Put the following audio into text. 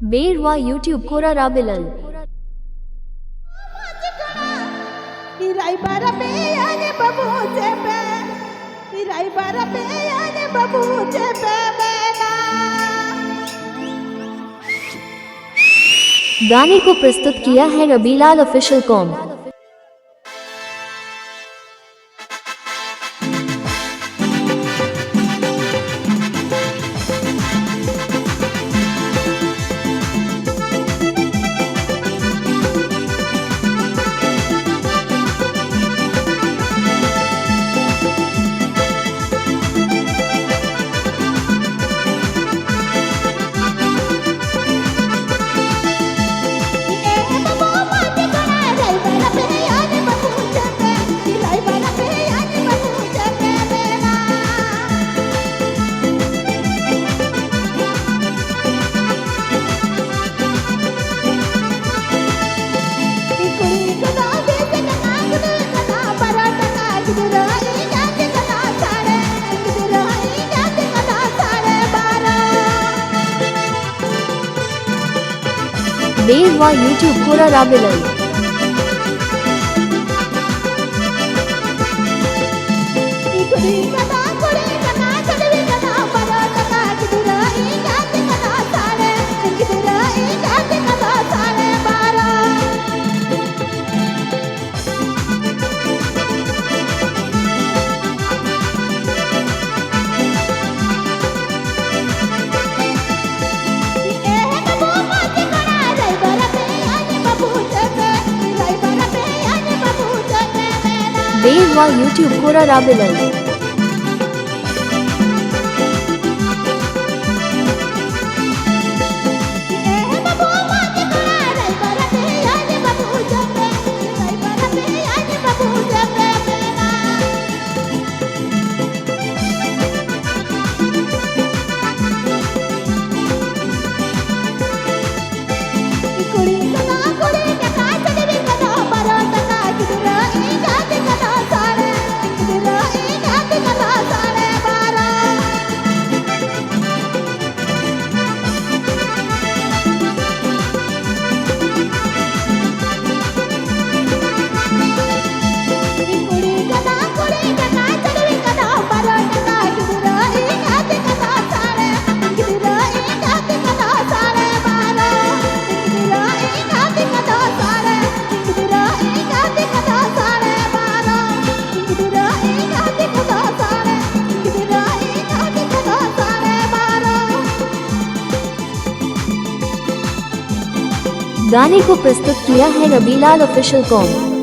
Beerwa YouTube Kora Rabilal. Irai bara pe ane babu chepe, irai bara pe ane babu chepe bena. गाने को प्रस्तुत किया है Rabilal official com. Beerwa YouTube Kora Rabilal. Beerwa YouTube Kora Rabilal. गाने को प्रस्तुत किया है रबीलाल ऑफिशियल कॉम।